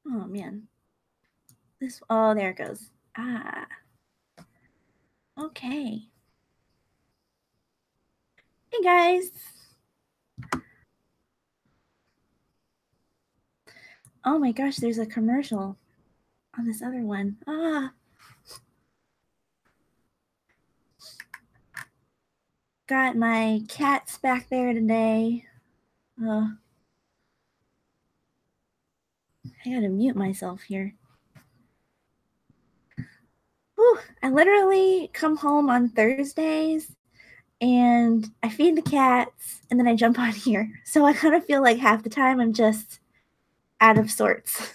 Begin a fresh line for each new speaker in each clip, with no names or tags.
Oh, man. Oh, there it goes. Ah. Okay. Hey, guys. Oh, my gosh, there's a commercial on this other one. Ah. Got my cats back there today. I gotta mute myself here. Whew, I literally come home on Thursdays and I feed the cats and then I jump on here. So I kind of feel like half the time I'm just out of sorts.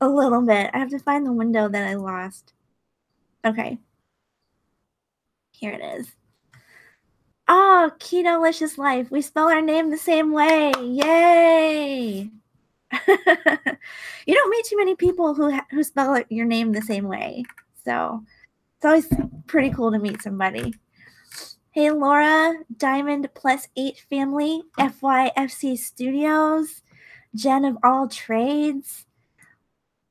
A little bit. I have to find the window that I lost. Okay. Here it is. Oh, Keto-licious Life. We spell our name the same way. Yay! You don't meet too many people who spell your name the same way. So it's always pretty cool to meet somebody. Hey, Laura, Diamond +8 family, FYFC Studios, Jen of All Trades,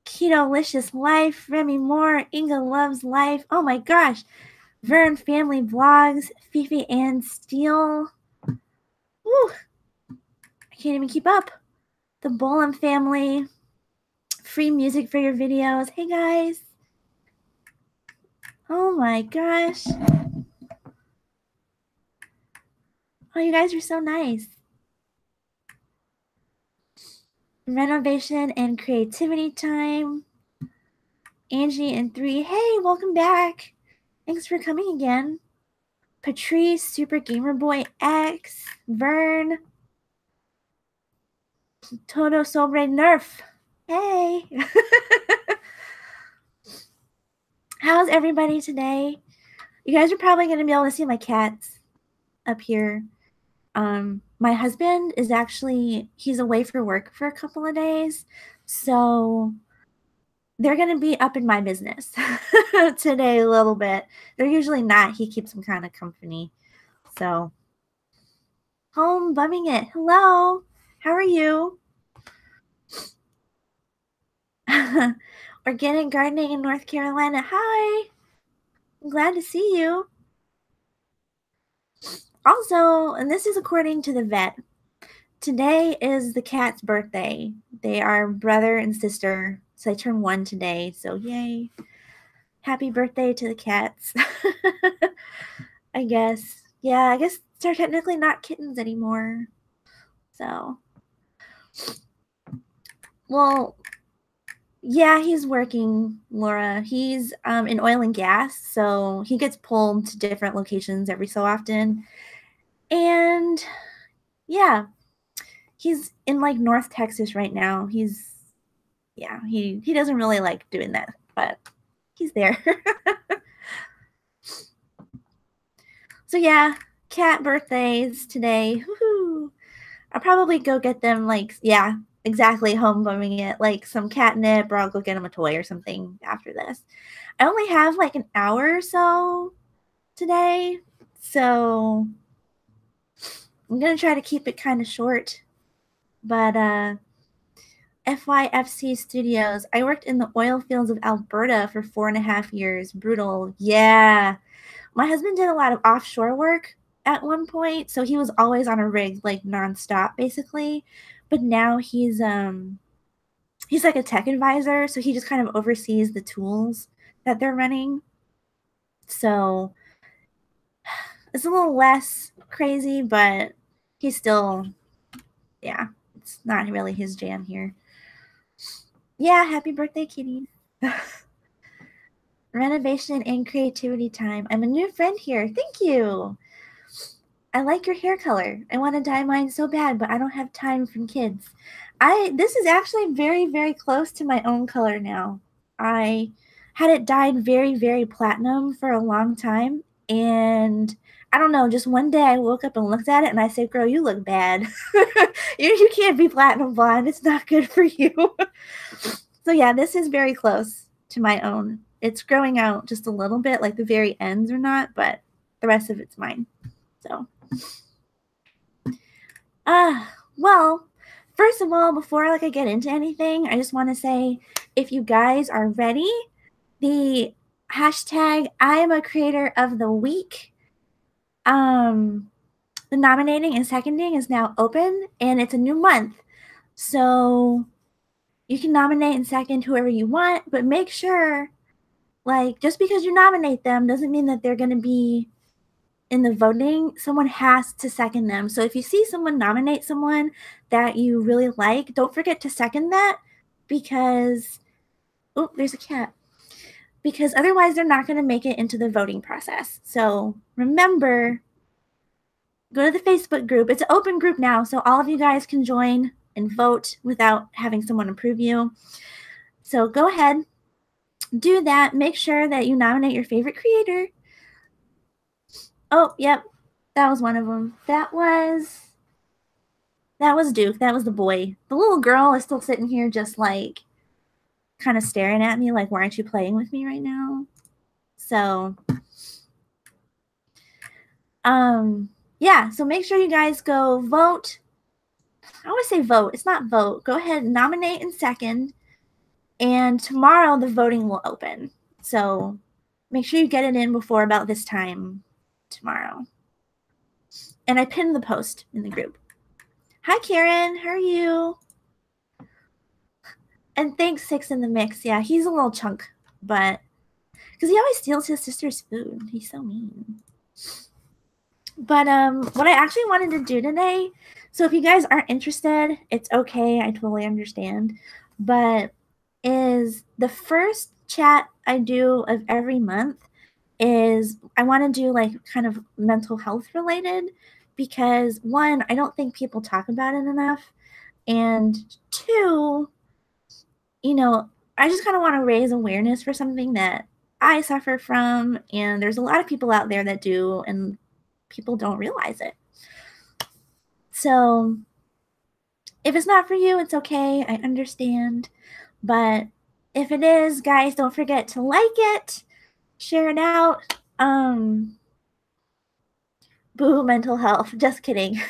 Keto-licious Life, Remy Moore, Inga Loves Life. Oh my gosh. Vern Family Vlogs, Fifi Ann Steele. Woo! I can't even keep up. The Bolam family. Free music for your videos. Hey, guys. Oh my gosh. Oh, you guys are so nice. Renovation and creativity time. Angie and 3. Hey, welcome back. Thanks for coming again. Patrice, Super Gamer Boy X, Vern, Todo Sobre Nerf. Hey. How's everybody today? You guys are probably going to be able to see my cats up here. My husband is actually, he's away for work for a couple of days. So they're going to be up in my business today a little bit. They're usually not. He keeps them kind of company. So, home bumming it. Hello. How are you? Organic gardening in North Carolina. Hi. I'm glad to see you. Also, and this is according to the vet, today is the cat's birthday. They are brother and sister. So I turned 1 today. So yay. Happy birthday to the cats. I guess. Yeah, I guess they're technically not kittens anymore. So. Well, yeah, he's working, Laura. He's in oil and gas, so he gets pulled to different locations every so often. And yeah, he's in like North Texas right now. He doesn't really like doing that, but he's there. So yeah, cat birthdays today. Woohoo! I'll probably go get them exactly, home bumming it, like some catnip, or I'll go get them a toy or something after this. I only have like an hour or so today, so I'm gonna try to keep it kind of short. But FYFC Studios, I worked in the oil fields of Alberta for 4.5 years. Brutal. Yeah. My husband did a lot of offshore work at one point, so he was always on a rig, like nonstop, basically. But now he's like a tech advisor, so he just kind of oversees the tools that they're running. So it's a little less crazy, but he's still, yeah, it's not really his jam here. Yeah, happy birthday, kitty. Renovation and creativity time. I'm a new friend here. Thank you. I like your hair color. I want to dye mine so bad, but I don't have time from kids. This is actually very, very close to my own color now. I had it dyed very, very platinum for a long time, and I don't know, just one day I woke up and looked at it and I said, girl, you look bad. You can't be platinum blonde. It's not good for you. So yeah, this is very close to my own. It's growing out just a little bit, like the very ends are not, but the rest of it's mine. So, well, first of all, before like I get into anything, I just want to say, if you guys are ready, the hashtag I am a creator of the week, the nominating and seconding is now open, and it's a new month. So you can nominate and second whoever you want, but make sure, like, just because you nominate them doesn't mean that they're going to be in the voting. Someone has to second them. So if you see someone nominate someone that you really like, don't forget to second that, because, oh, there's a cat. Because otherwise they're not going to make it into the voting process. So remember, go to the Facebook group. It's an open group now, so all of you guys can join and vote without having someone approve you. So go ahead, do that. Make sure that you nominate your favorite creator. Oh, yep, that was one of them. That was Duke. That was the boy. The little girl is still sitting here just like kind of staring at me like, why aren't you playing with me right now? So yeah, so make sure you guys go vote. I always say vote. It's not vote. Go ahead and nominate and second. And tomorrow the voting will open. So make sure you get it in before about this time tomorrow. And I pinned the post in the group. Hi, Karen. How are you? And thanks, Six in the Mix. Yeah, he's a little chunk, but because he always steals his sister's food. He's so mean. But what I actually wanted to do today, so if you guys aren't interested, it's okay. I totally understand. But is the first chat I do of every month is I want to do like kind of mental health related, because one, I don't think people talk about it enough. And two, you know, I just kind of want to raise awareness for something that I suffer from. And there's a lot of people out there that do, and people don't realize it. So if it's not for you, it's okay. I understand. But if it is, guys, don't forget to like it, share it out. Boo mental health. Just kidding.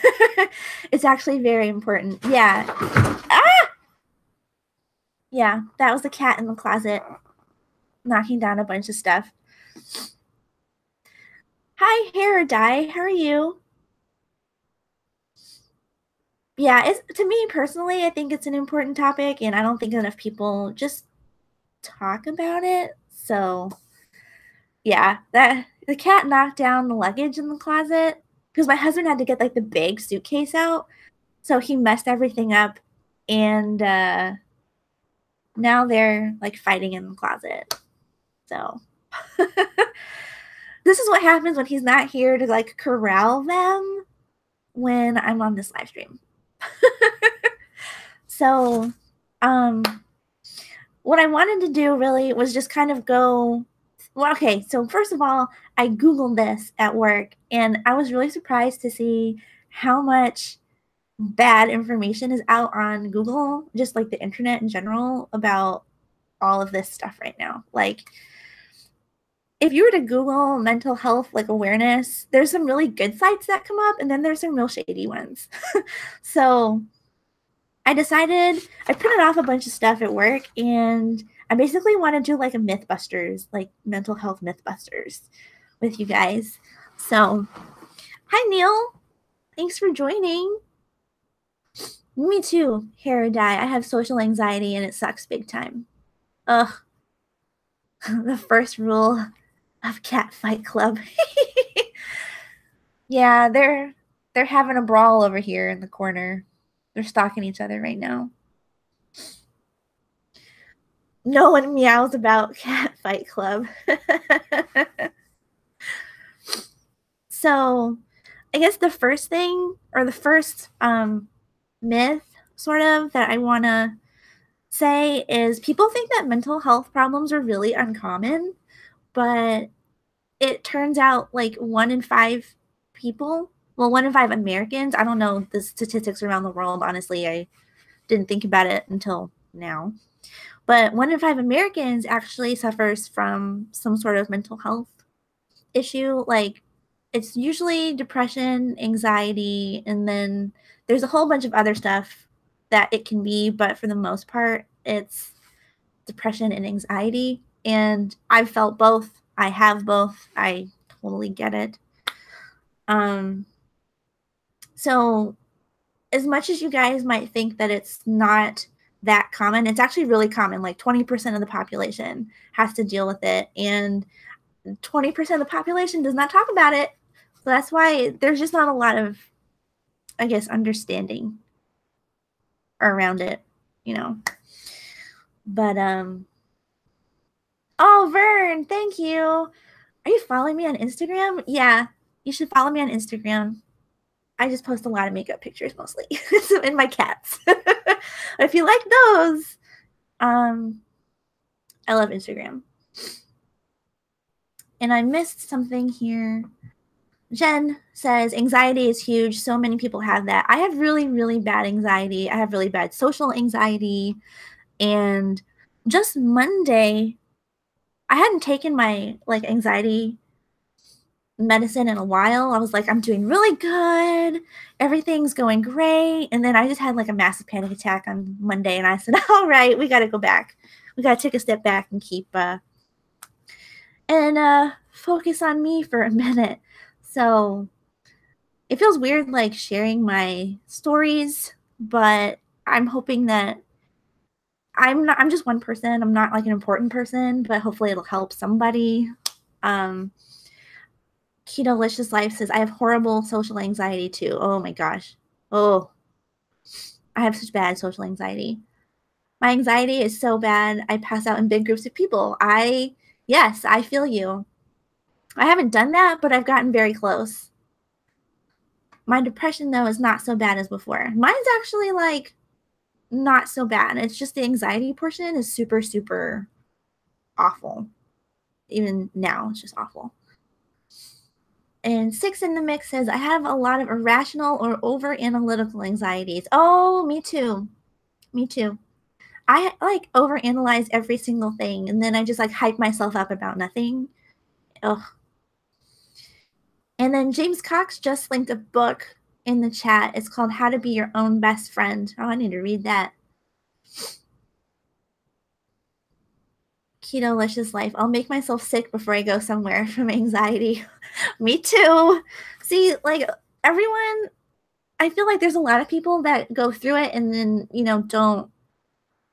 It's actually very important. Yeah. Ah! Yeah, that was the cat in the closet knocking down a bunch of stuff. Hi, Haradai. How are you? Yeah, it's, to me personally, I think it's an important topic, and I don't think enough people just talk about it. So yeah, that the cat knocked down the luggage in the closet because my husband had to get like the big suitcase out, so he messed everything up, and now they're like fighting in the closet. So this is what happens when he's not here to like corral them when I'm on this live stream. So what I wanted to do really was just kind of go, well, okay, so first of all, I Googled this at work, and I was really surprised to see how much bad information is out on Google, just like the internet in general, about all of this stuff right now. Like, if you were to Google mental health like awareness, there's some really good sites that come up, and then there's some real shady ones. So I decided, I printed off a bunch of stuff at work, and I basically want to do like a Mythbusters, like mental health Mythbusters with you guys. So, hi Neil. Thanks for joining. Me too, Haradai. I have social anxiety and it sucks big time. Ugh. The first rule of Cat Fight Club. Yeah, they're having a brawl over here in the corner. They're stalking each other right now. No one meows about Cat Fight Club. So, I guess the first thing, or the first myth, sort of, that I want to say is people think that mental health problems are really uncommon, but it turns out like 1 in 5 people, well, 1 in 5 Americans, I don't know the statistics around the world, honestly, I didn't think about it until now, but 1 in 5 Americans actually suffers from some sort of mental health issue. Like, it's usually depression, anxiety, and then there's a whole bunch of other stuff that it can be, but for the most part, it's depression and anxiety. And I've felt both. I have both. I totally get it. So as much as you guys might think that it's not that common, it's actually really common. Like 20% of the population has to deal with it, and 20% of the population does not talk about it. So that's why there's just not a lot of, I guess, understanding around it, you know. But oh, Vern, thank you. Are you following me on Instagram? Yeah, you should follow me on Instagram. I just post a lot of makeup pictures mostly, and my cats. If you like those, I love Instagram. And I missed something here. Jen says anxiety is huge. So many people have that. I have really, really bad anxiety. I have really bad social anxiety. And just Monday, I hadn't taken my like anxiety medicine in a while. I was like, I'm doing really good. Everything's going great. And then I just had like a massive panic attack on Monday. And I said, all right, we got to go back. We got to take a step back and keep focus on me for a minute. So it feels weird like sharing my stories, but I'm hoping that I'm just one person. I'm not like an important person, but hopefully it'll help somebody. Ketolicious Life says, I have horrible social anxiety too. Oh my gosh. Oh, I have such bad social anxiety. My anxiety is so bad, I pass out in big groups of people. Yes, I feel you. I haven't done that, but I've gotten very close. My depression, though, is not so bad as before. Mine's actually, like, not so bad. It's just the anxiety portion is super, super awful. Even now, it's just awful. And 6 in the Mix says, I have a lot of irrational or over-analytical anxieties. Oh, me too. Me too. I, like, overanalyze every single thing, and then I just, like, hype myself up about nothing. Ugh. And then James Cox just linked a book in the chat. It's called How to Be Your Own Best Friend. Oh, I need to read that. Ketolicious Life. I'll make myself sick before I go somewhere from anxiety. Me too. See, like, everyone, I feel like there's a lot of people that go through it and then, you know, don't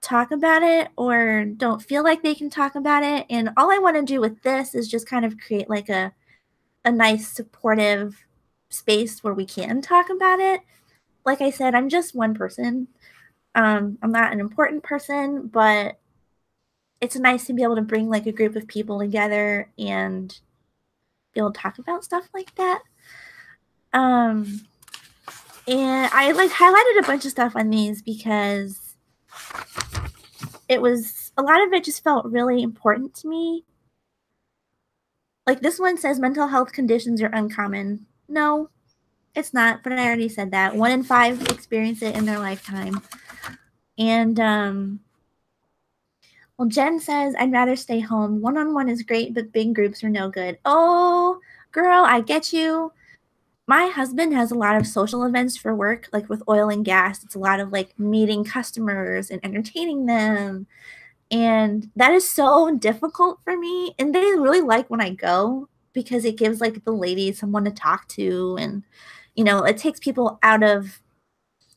talk about it or don't feel like they can talk about it. And all I want to do with this is just kind of create like a nice supportive space where we can talk about it. Like I said, I'm just one person. I'm not an important person, but it's nice to be able to bring like a group of people together and be able to talk about stuff like that. And I like highlighted a bunch of stuff on these because it was a lot of it just felt really important to me. Like this one says mental health conditions are uncommon. No, it's not, but I already said that. 1 in 5 experience it in their lifetime. And well, Jen says, I'd rather stay home. One-on-one is great, but big groups are no good. Oh, girl, I get you. My husband has a lot of social events for work, like with oil and gas. It's a lot of like meeting customers and entertaining them. And that is so difficult for me. And they really like when I go because it gives like the ladies someone to talk to. And, you know, it takes people out of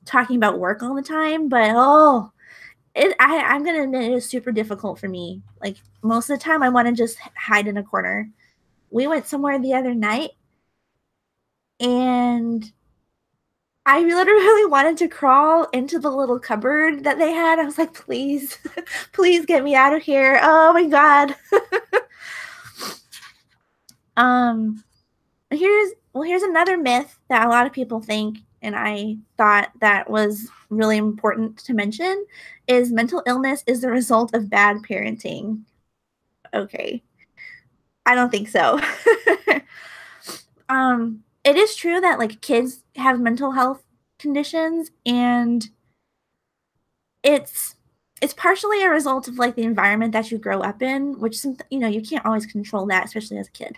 talking about work all the time. But I'm going to admit it is super difficult for me. Like most of the time I want to just hide in a corner. We went somewhere the other night and I literally wanted to crawl into the little cupboard that they had. I was like, please, please get me out of here. Oh my God. Here's another myth that a lot of people think, and I thought that was really important to mention, is mental illness is the result of bad parenting. Okay. I don't think so. It is true that like kids have mental health conditions, and it's partially a result of like the environment that you grow up in, which, you know, you can't always control that, especially as a kid.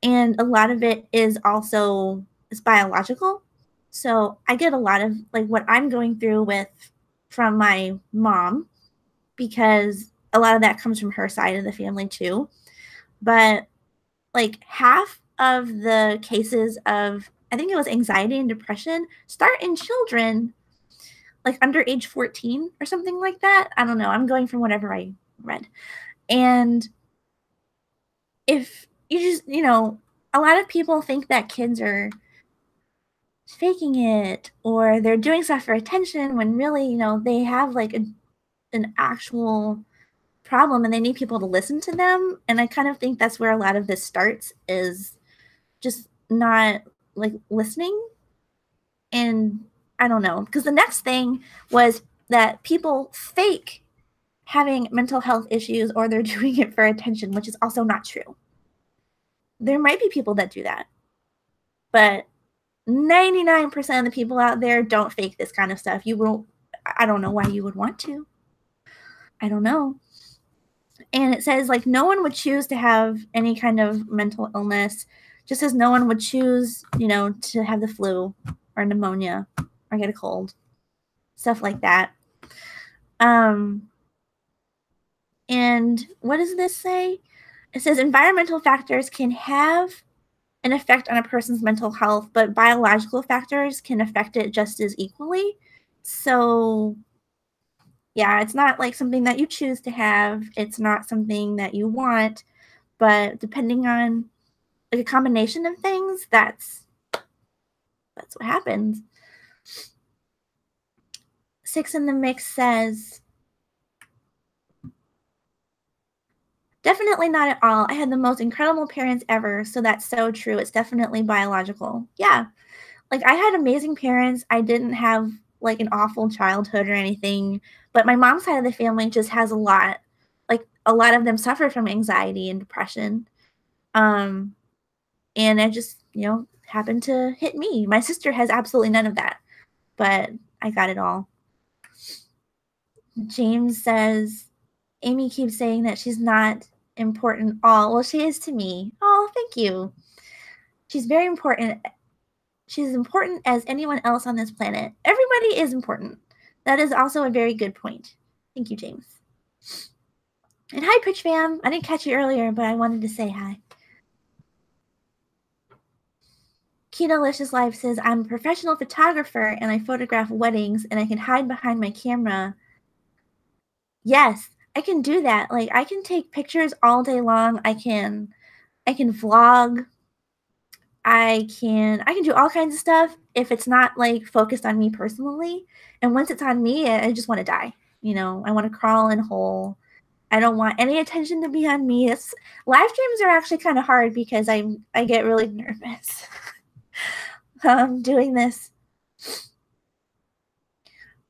And a lot of it is also biological. So I get a lot of like what I'm going through with from my mom, because a lot of that comes from her side of the family too. But like half of the cases of, I think it was anxiety and depression, start in children like under age 14 or something like that. I don't know. I'm going from whatever I read. And if you just, a lot of people think that kids are faking it or they're doing stuff for attention when really, they have like an actual problem and they need people to listen to them. And I kind of think that's where a lot of this starts, is just not like listening. And I don't know, because the next thing was that people fake having mental health issues or they're doing it for attention, which is also not true. There might be people that do that, but 99% of the people out there don't fake this kind of stuff. You won't, I don't know why you would want to. I don't know. And it says like no one would choose to have any kind of mental illness, just as no one would choose, to have the flu or pneumonia or get a cold, stuff like that. And what does this say? It says environmental factors can have an effect on a person's mental health, but biological factors can affect it just as equally. So, yeah, it's not like something that you choose to have. It's not something that you want, but depending on like a combination of things, that's what happens. 6 in the Mix says, definitely not at all. I had the most incredible parents ever, so that's so true. It's definitely biological. Yeah. Like I had amazing parents. I didn't have like an awful childhood or anything, but my mom's side of the family just has a lot. Like a lot of them suffer from anxiety and depression. And it just, happened to hit me. My sister has absolutely none of that, but I got it all. James says, Amy keeps saying that she's not important at all. Well, she is to me. Oh, thank you. She's very important. She's as important as anyone else on this planet. Everybody is important. That is also a very good point. Thank you, James. And hi, Pitch Fam. I didn't catch you earlier, but I wanted to say hi. Keto-licious Life says, I'm a professional photographer and I photograph weddings and I can hide behind my camera. Yes, I can do that. Like I can take pictures all day long. I can vlog. I can do all kinds of stuff if it's not like focused on me personally. And once it's on me, I just want to die. I want to crawl in a hole. I don't want any attention to be on me. Live streams are actually kind of hard because I get really nervous doing this.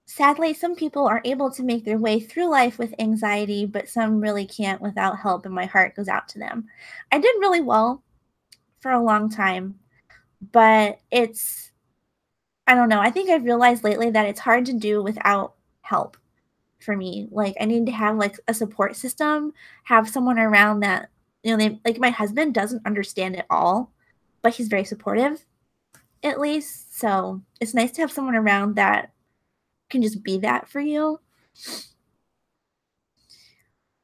Sadly, some people are able to make their way through life with anxiety, but some really can't without help, and my heart goes out to them. I did really well for a long time, but I don't know. I think I've realized lately that it's hard to do without help for me. Like I need to have like a support system, have someone around that, like my husband doesn't understand it all, but he's very supportive at least. So it's nice to have someone around that can just be that for you.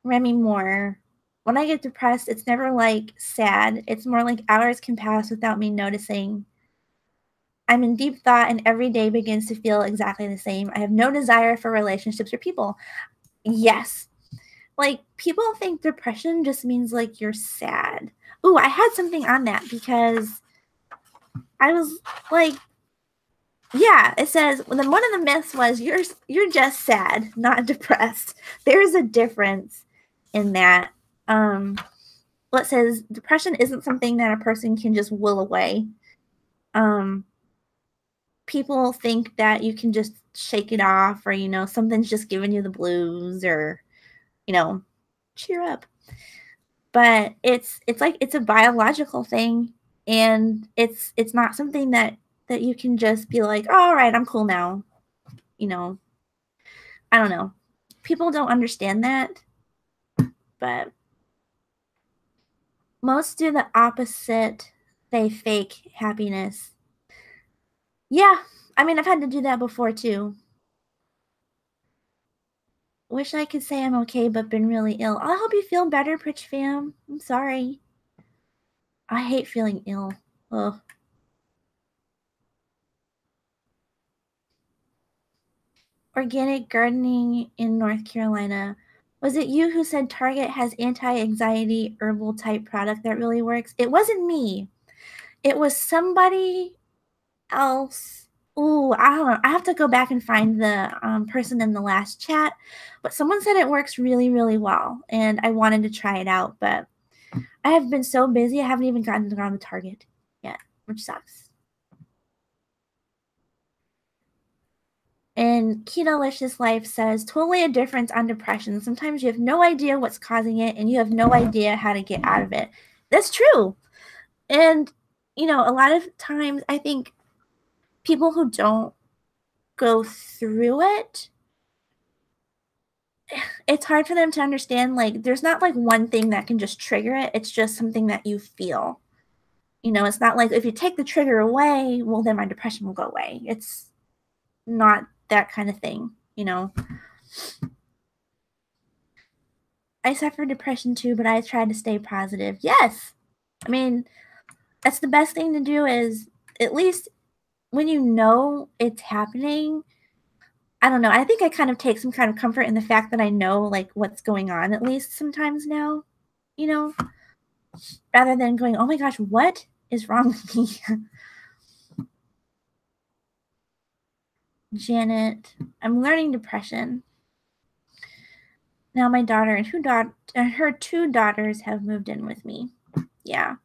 Remy Moore. When I get depressed, it's never like sad. It's more like hours can pass without me noticing. I'm in deep thought and every day begins to feel exactly the same. I have no desire for relationships or people. Yes. Like people think depression just means like you're sad. Ooh, I had something on that because I was like, yeah, it says then one of the myths was you're just sad, not depressed. There's a difference in that. Well, it says depression isn't something that a person can just will away. People think that you can just shake it off, or something's just giving you the blues, or cheer up. But it's like it's a biological thing, and it's not something that you can just be like, oh, all right, I'm cool now. I don't know. People don't understand that, but most do the opposite. They fake happiness. Yeah, I mean, I've had to do that before too. Wish I could say I'm okay, but been really ill. I hope you feel better, Pritch fam. I'm sorry. I hate feeling ill. Ugh. Organic gardening in North Carolina. Was it you who said Target has anti-anxiety herbal type product that really works? It wasn't me. It was somebody else. Ooh, I don't know. I have to go back and find the person in the last chat, but someone said it works really, really well, and I wanted to try it out, but I have been so busy, I haven't even gotten to go to Target yet, which sucks. And Ketolicious Life says, totally a difference on depression. Sometimes you have no idea what's causing it, and you have no idea how to get out of it. That's true. And, you know, a lot of times I think people who don't go through it, it's hard for them to understand, like, there's not like one thing that can just trigger it. It's just something that you feel. You know, it's not like if you take the trigger away, well, then my depression will go away. It's not that kind of thing, you know. I suffer depression too, but I try to stay positive. Yes. I mean, that's the best thing to do is at least when you know it's happening, I don't know. I think I kind of take some kind of comfort in the fact that I know like what's going on at least sometimes now, you know, rather than going, "Oh my gosh, what is wrong with me?" Janet, I'm learning depression. Now my daughter and her two daughters have moved in with me. Yeah.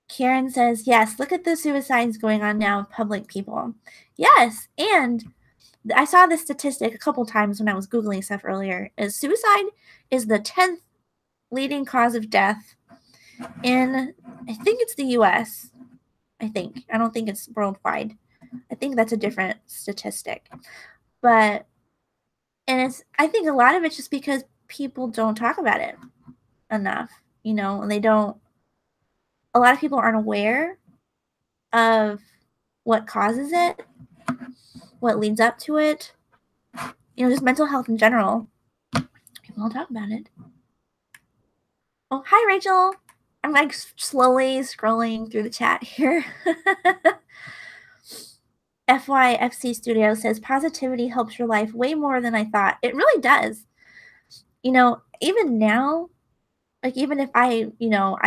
Karen says, yes, look at the suicides going on now of public people. Yes, and I saw this statistic a couple times when I was Googling stuff earlier, is suicide is the 10th leading cause of death in, I think it's the US. I think. I don't think it's worldwide. I think that's a different statistic. But, and I think a lot of it's just because people don't talk about it enough, you know, and a lot of people aren't aware of what causes it, what leads up to it, you know, just mental health in general. People don't talk about it. Oh, hi, Rachel. I'm like slowly scrolling through the chat here. FYFC Studio says positivity helps your life way more than I thought. It really does. You know, even now, like even if I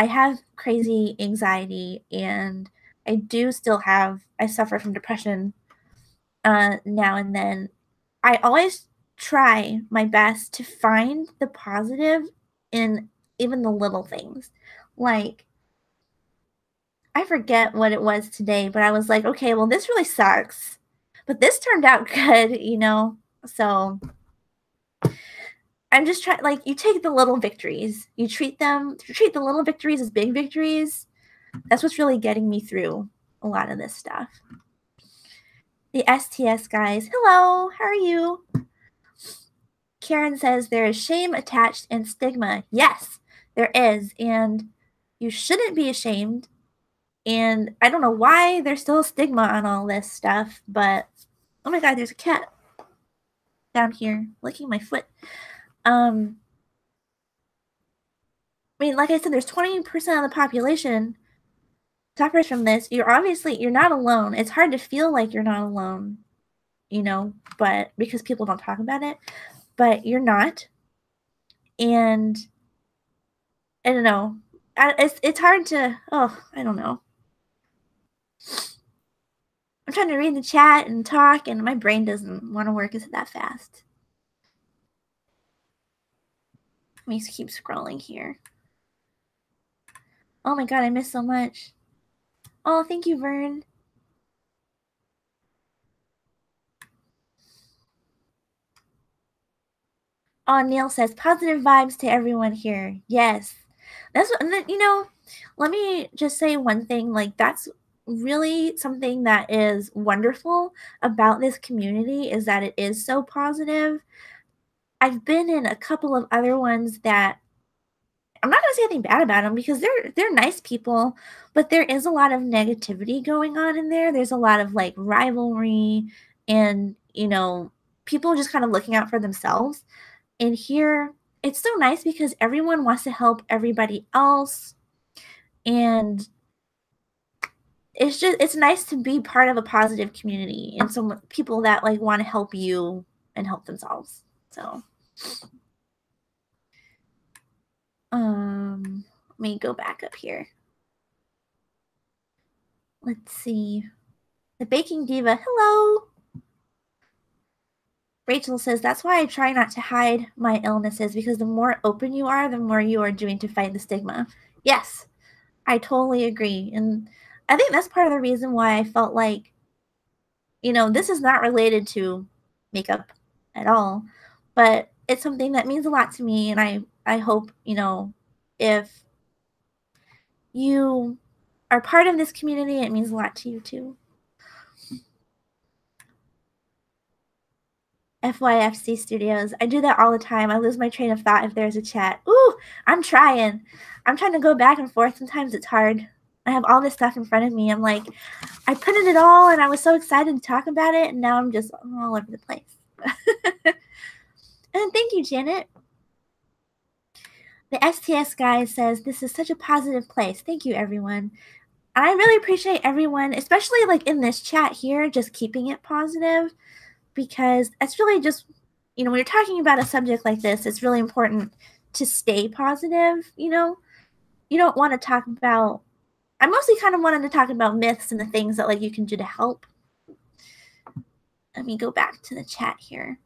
have crazy anxiety and I suffer from depression now and then. I always try my best to find the positive in even the little things. Like, I forget what it was today, but I was like, okay, well, this really sucks, but this turned out good, you know? So I'm just trying, like, you take the little victories, you treat the little victories as big victories. That's what's really getting me through a lot of this stuff. The STS guys, hello, how are you? Karen says there is shame attached and stigma. Yes, there is. And you shouldn't be ashamed. And I don't know why there's still a stigma on all this stuff, but oh my god, there's a cat down here licking my foot. I mean, like I said, there's 20% of the population suffers from this. You're not alone. It's hard to feel like you're not alone, you know, but because people don't talk about it, but you're not. And I don't know. It's hard to, I don't know. I'm trying to read the chat and talk, and my brain doesn't want to work that fast. Let me keep scrolling here. Oh my god, I missed so much. Oh, thank you, Vern. Oh, Neil says, positive vibes to everyone here. Yes. That's what, and then, you know, let me just say one thing. Like, that's really something that is wonderful about this community is that it is so positive. I've been in a couple of other ones that I'm not gonna say anything bad about them because they're nice people, but there is a lot of negativity going on in there. There's a lot of like rivalry and, people just kind of looking out for themselves. And here it's so nice because everyone wants to help everybody else, and it's nice to be part of a positive community and some people that like want to help you and help themselves. So let me go back up here. Let's see. The Baking Diva, hello. Rachel says, that's why I try not to hide my illnesses, because the more open you are, the more you are doing to fight the stigma. Yes, I totally agree. And I think that's part of the reason why I felt like, this is not related to makeup at all, but it's something that means a lot to me. And I hope, if you are part of this community, it means a lot to you too. FYFC Studios. I do that all the time. I lose my train of thought if there's a chat. Ooh, I'm trying. I'm trying to go back and forth. Sometimes it's hard. I have all this stuff in front of me. I'm like, I put in it all and I was so excited to talk about it, and now I'm just all over the place. And thank you, Janet. The STS guy says, this is such a positive place. Thank you, everyone. I really appreciate everyone, especially like in this chat here, just keeping it positive, because it's really just, when you're talking about a subject like this, it's really important to stay positive. You don't want to talk about, I mostly kind of wanted to talk about myths and the things that like you can do to help. Let me go back to the chat here.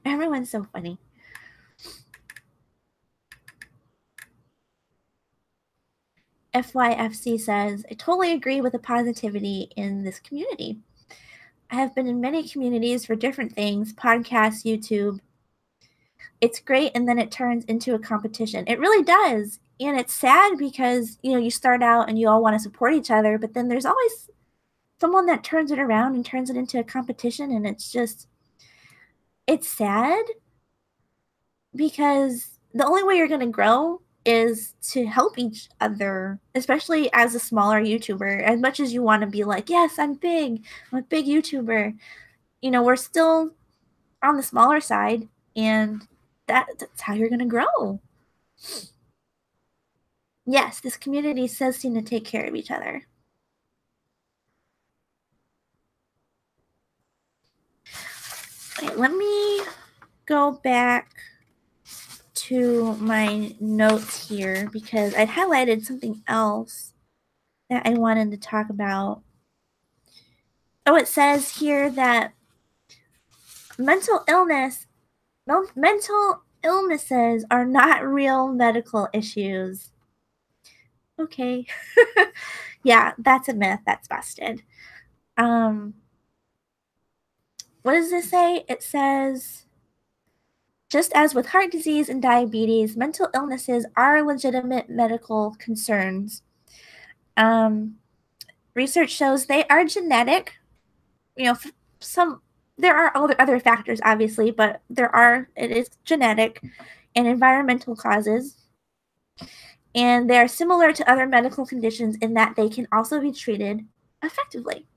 Everyone's so funny. FYFC says, I totally agree with the positivity in this community. I have been in many communities for different things, podcasts, YouTube. It's great, and then it turns into a competition. It really does. And it's sad because, you start out and you all want to support each other, but then there's always someone that turns it around and turns it into a competition, and it's sad because the only way you're going to grow is to help each other, especially as a smaller YouTuber. As much as you want to be like, yes, I'm a big YouTuber, we're still on the smaller side, and that's how you're going to grow. Yes, this community does seem to take care of each other. Okay, let me go back to my notes here because I highlighted something else that I wanted to talk about. Oh, it says here that mental illnesses are not real medical issues. Okay. Yeah, that's a myth. That's busted. What does this say? It says, just as with heart disease and diabetes, mental illnesses are legitimate medical concerns. Research shows they are genetic. There are other factors, obviously, but it is genetic and environmental causes. And they are similar to other medical conditions in that they can also be treated effectively.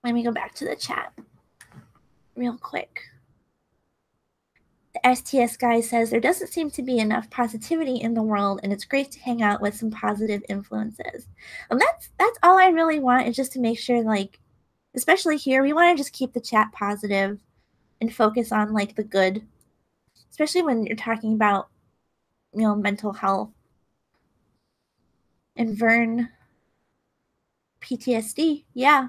Let me go back to the chat real quick. The STS guy says, there doesn't seem to be enough positivity in the world, and it's great to hang out with some positive influences. And that's all I really want, is just to make sure, like, especially here, we want to just keep the chat positive and focus on like the good, especially when you're talking about, mental health. And Vern, PTSD. Yeah,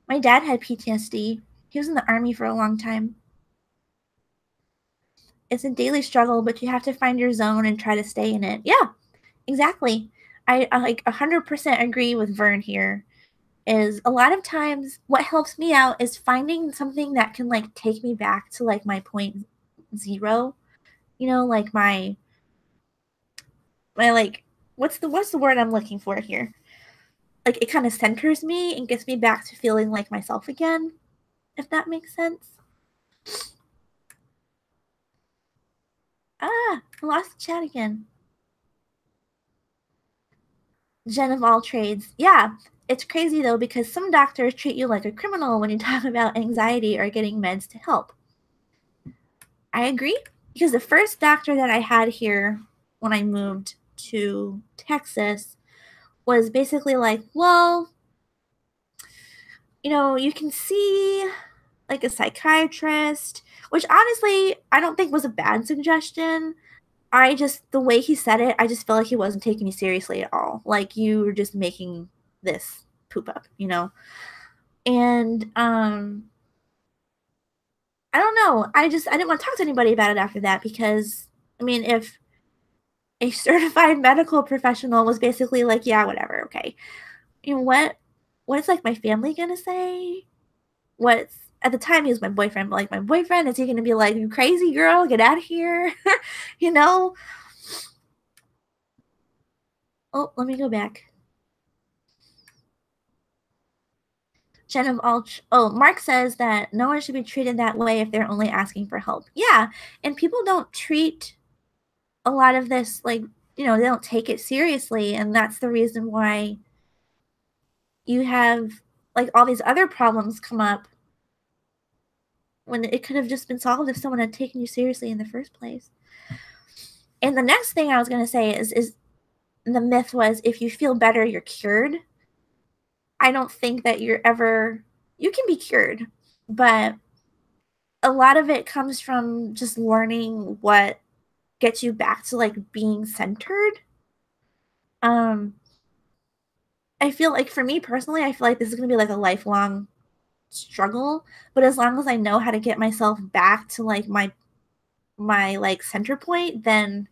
my dad had PTSD. He was in the army for a long time. It's a daily struggle, but you have to find your zone and try to stay in it. Yeah, exactly. I like 100% agree with Vern here. Is a lot of times what helps me out is finding something that can like take me back to like my point zero. Like my like what's the word I'm looking for here? like, it kind of centers me and gets me back to feeling like myself again, if that makes sense. I lost the chat again. Jen of all trades. Yeah, it's crazy though, because some doctors treat you like a criminal when you talk about anxiety or getting meds to help. I agree, because the first doctor that I had here when I moved to Texas was basically like, well, you can see like a psychiatrist, which honestly I don't think was a bad suggestion. The way he said it, I just felt like he wasn't taking me seriously at all. Like, you were just making this poop up, And I don't know. I didn't want to talk to anybody about it after that, because I mean, if a certified medical professional was basically like, yeah, whatever, okay. What's like my family gonna say? What's At the time he was my boyfriend, but like, my boyfriend, is he gonna be like, you crazy girl, get out of here? you know? Oh, let me go back. Mark says that no one should be treated that way if they're only asking for help. Yeah, and people don't treat a lot of this like, they don't take it seriously, and that's the reason why you have like all these other problems come up when it could have just been solved if someone had taken you seriously in the first place. And the next thing I was going to say is the myth was, if you feel better, you're cured. I don't think that you can be cured, but a lot of it comes from just learning what gets you back to like being centered. I feel like, for me personally, I feel like this is going to be like a lifelong struggle, but as long as I know how to get myself back to like my like center point, then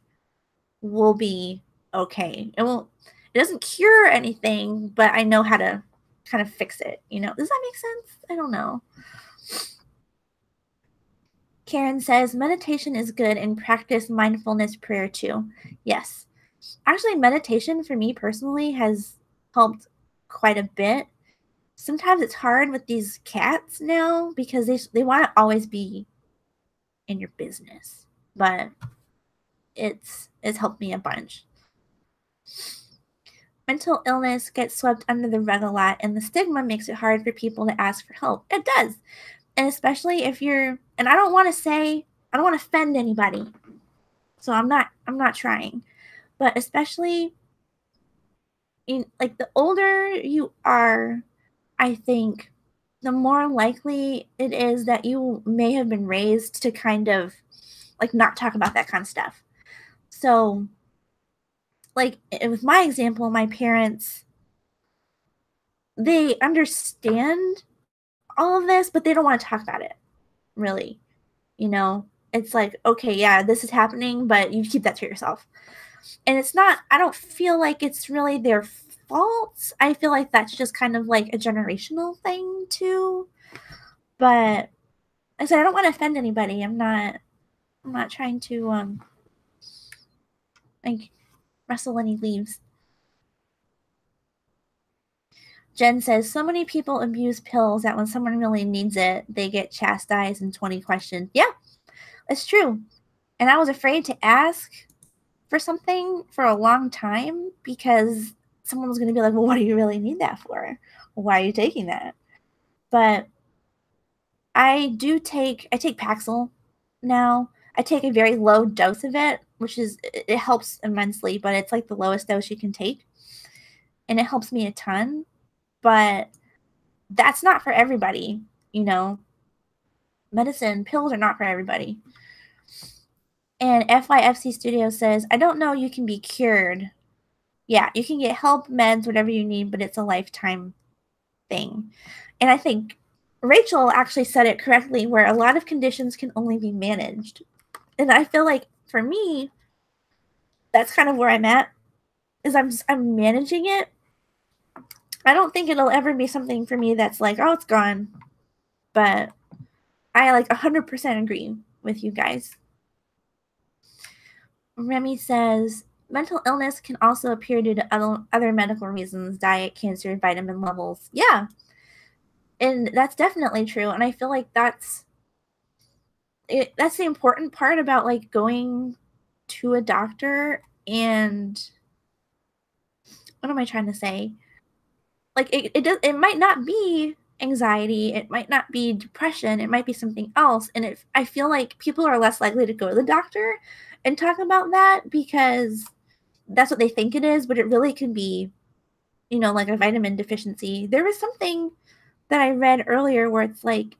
we'll be okay. It doesn't cure anything, but I know how to kind of fix it, Does that make sense? I don't know. Karen says meditation is good, and practice mindfulness prayer too. Yes. Actually, meditation for me personally has helped quite a bit. Sometimes it's hard with these cats now, because they want to always be in your business, but it's helped me a bunch. Mental illness gets swept under the rug a lot, and the stigma makes it hard for people to ask for help. It does. And especially if you're, and I don't want to offend anybody, so I'm not trying, but especially like, the older you are, I think the more likely it is that you may have been raised to kind of like not talk about that kind of stuff. So, like, with my example, my parents, they understand all of this, but they don't want to talk about it, really. It's like, okay, yeah, this is happening, but you keep that to yourself. And I don't feel like it's really their fault. I feel like that's just kind of like a generational thing too. But I said, I don't want to offend anybody. I'm not trying to like rustle any leaves. Jen says, so many people abuse pills that when someone really needs it, they get chastised and 20 questions. Yeah, it's true. And I was afraid to ask for something for a long time, because someone was going to be like, well, what do you really need that for? Why are you taking that? But I take Paxil now. I take a very low dose of it, it helps immensely, but it's like the lowest dose you can take. And it helps me a ton, but that's not for everybody, pills are not for everybody. And FYFC Studio says, I don't know, you can be cured. Yeah, you can get help, meds, whatever you need, but it's a lifetime thing. And I think Rachel actually said it correctly, where a lot of conditions can only be managed. And I feel like, for me, that's kind of where I'm at, is I'm managing it. I don't think it'll ever be something for me that's like, oh, it's gone. But I like 100% agree with you guys. Remy says, mental illness can also appear due to other medical reasons, diet, cancer, vitamin levels. Yeah. And that's definitely true. And I feel like that's the important part about like going to a doctor. And what am I trying to say? Like it might not be anxiety, it might not be depression, it might be something else. And I feel like people are less likely to go to the doctor and talk about that because that's what they think it is, but it really could be, like a vitamin deficiency. There was something that I read earlier where it's like,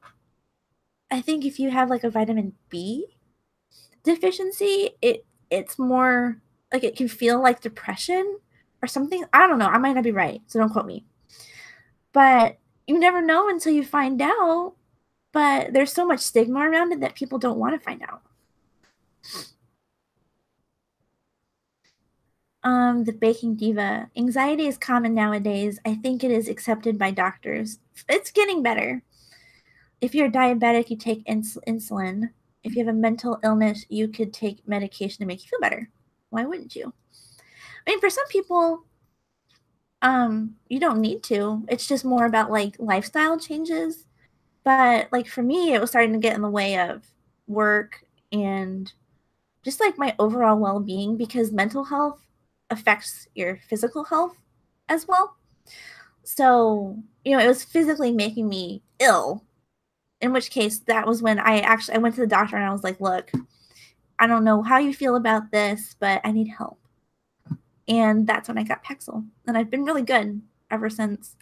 I think if you have like a vitamin B deficiency, it's more like it can feel like depression or something. I don't know. I might not be right, so don't quote me. But you never know until you find out. But there's so much stigma around it that people don't want to find out. The baking diva. Anxiety is common nowadays. I think it is accepted by doctors. It's getting better. If you're diabetic, you take insulin. If you have a mental illness, you could take medication to make you feel better. Why wouldn't you? I mean, for some people, you don't need to. It's just more about like lifestyle changes. But like for me, it was starting to get in the way of work and just like my overall well-being, because mental health affects your physical health as well. So, it was physically making me ill, in which case that was when I went to the doctor and I was like, look, I don't know how you feel about this, but I need help. And that's when I got Paxil. And I've been really good ever since.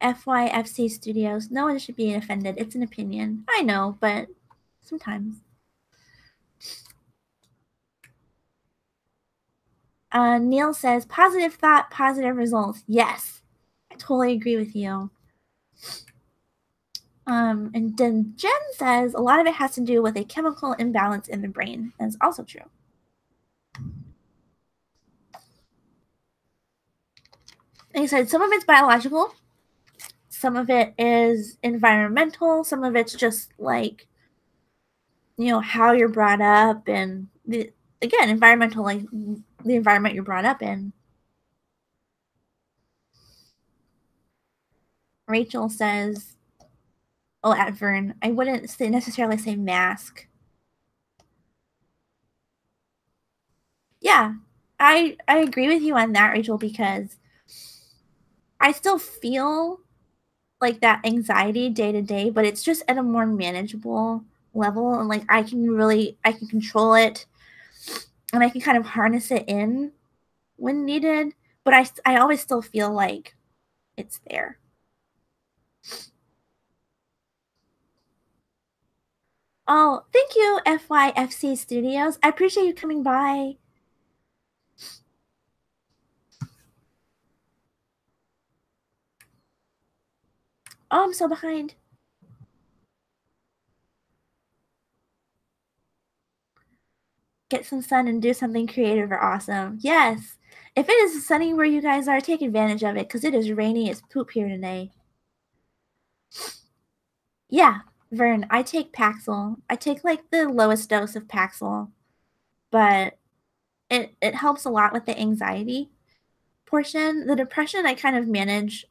FYFC Studios. No one should be offended. It's an opinion. I know, but sometimes. Neil says, positive thought, positive results. Yes, I totally agree with you. And then Jen says, a lot of it has to do with a chemical imbalance in the brain. That's also true. Like I said, some of it's biological, some of it is environmental, some of it's just like, how you're brought up, and again, environmental, like the environment you're brought up in. Rachel says, at Vern, I wouldn't necessarily say mask. Yeah, I agree with you on that, Rachel, because I still feel like that anxiety day to day, but it's just at a more manageable level, and like I can control it, and I can kind of harness it in when needed, but I always still feel like it's there. Oh, thank you, FYFC Studios. I appreciate you coming by. Oh, I'm so behind. Get some sun and do something creative or awesome. Yes. If it is sunny where you guys are, take advantage of it, because it is rainy as poop here today. Yeah, Vern, I take Paxil. I take like the lowest dose of Paxil, but it helps a lot with the anxiety portion. The depression I kind of manage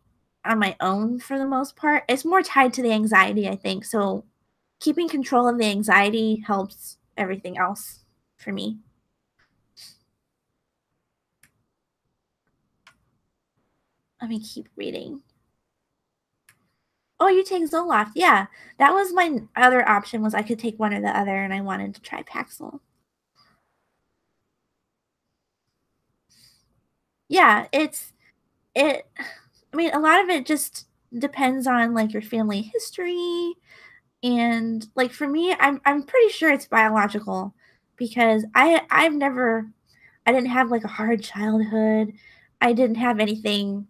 on my own for the most part. It's more tied to the anxiety, I think. So keeping control of the anxiety helps everything else for me. Let me keep reading. Oh, you take Zoloft. Yeah, that was my other option, was I could take one or the other, and I wanted to try Paxil. Yeah, I mean, a lot of it just depends on like your family history, and like for me, I'm pretty sure it's biological, because I didn't have like a hard childhood. I didn't have anything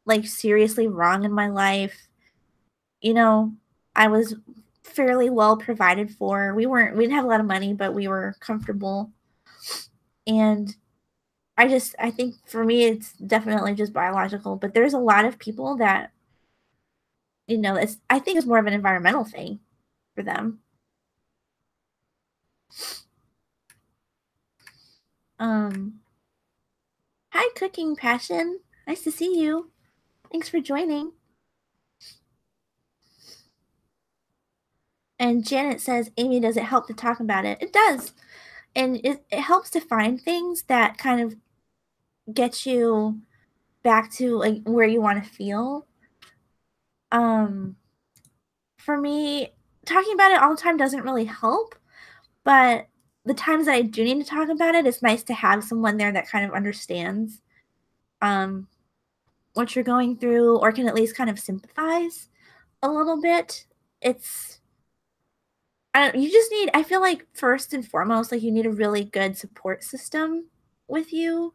like seriously wrong in my life. I was fairly well provided for. We didn't have a lot of money, but we were comfortable. And I think for me, it's definitely just biological, but there's a lot of people that, I think it's more of an environmental thing for them. Hi, Cooking Passion. Nice to see you. Thanks for joining. And Janet says, Amy, does it help to talk about it? It does. And it helps to find things that kind of get you back to like where you want to feel. For me, talking about it all the time doesn't really help, but the times that I do need to talk about it, it's nice to have someone there that kind of understands what you're going through or can at least kind of sympathize a little bit. You just need, I feel like first and foremost, like you need a really good support system with you,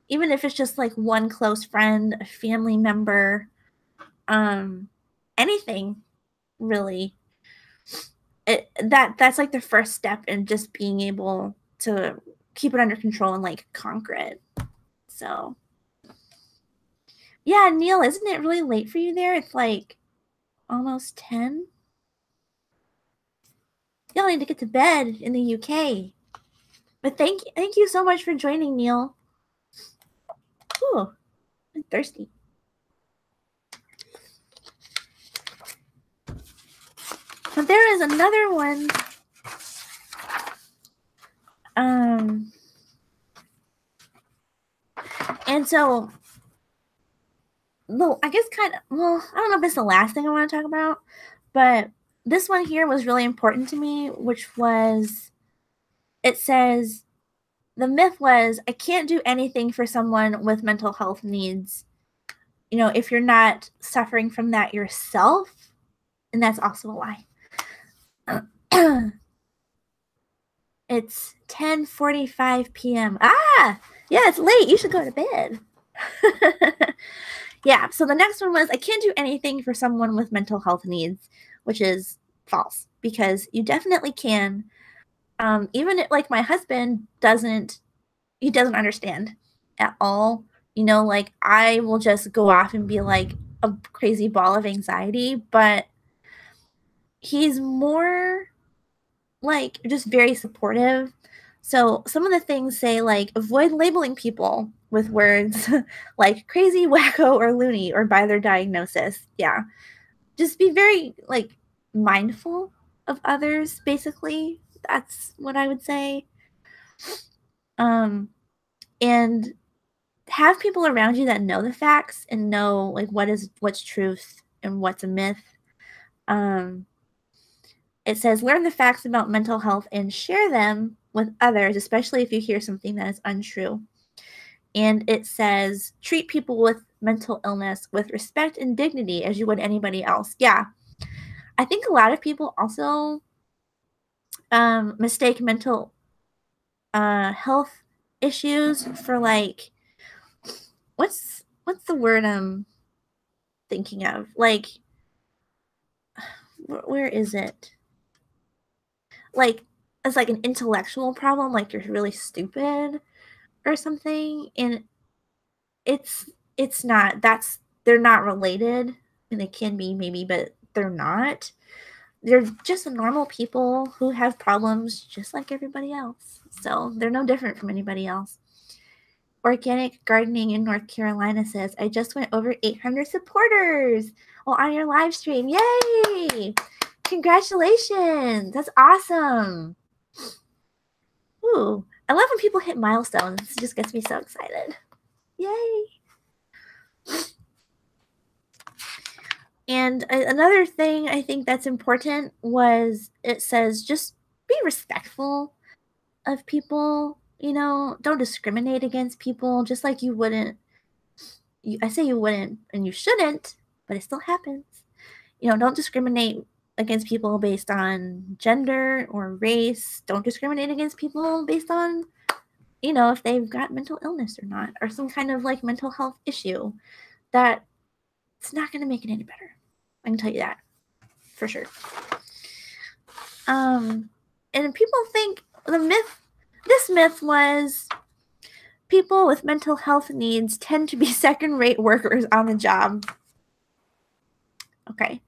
even if it's just like one close friend, a family member, anything really. That's like the first step in just being able to keep it under control and like conquer it. So yeah, Neil, isn't it really late for you there? It's like almost 10. Y'all need to get to bed in the UK. But thank you so much for joining, Neil. Ooh, I'm thirsty. But there is another one. And so, I guess I don't know if it's the last thing I want to talk about, but this one here was really important to me, which was, it says, the myth was, I can't do anything for someone with mental health needs, if you're not suffering from that yourself. And that's also a lie. It's 10:45 p.m. Yeah, it's late. You should go to bed. Yeah, so the next one was, I can't do anything for someone with mental health needs, which is false, because you definitely can. Even like my husband he doesn't understand at all. Like I will just go off and be like a crazy ball of anxiety, but he's more like just very supportive. So some of the things say like, avoid labeling people with words like crazy, wacko, or loony, or by their diagnosis. Yeah. Just be very like mindful of others, basically. That's what I would say. And have people around you that know the facts and know like what's truth and what's a myth. It says, learn the facts about mental health and share them with others, especially if you hear something that is untrue. And it says, treat people with mental illness with respect and dignity as you would anybody else. Yeah. I think a lot of people also mistake mental health issues for like, what's the word I'm thinking of? Like, where is it? Like, it's like an intellectual problem, like you're really stupid or something. And it's not. They're not related. And they can be maybe, but they're not. They're just normal people who have problems just like everybody else. So they're no different from anybody else. Organic Gardening in North Carolina says, I just went over 800 supporters on your live stream. Yay! Congratulations. That's awesome. Ooh, I love when people hit milestones. It just gets me so excited. Yay! And another thing I think that's important was, it says just be respectful of people. Don't discriminate against people, just like you wouldn't. I say you wouldn't and you shouldn't, but it still happens. Don't discriminate against people based on gender or race. Don't discriminate against people based on, if they've got mental illness or not, or some kind of like mental health issue. That it's not going to make it any better. I can tell you that for sure. And people think this myth was, people with mental health needs tend to be second-rate workers on the job. Okay.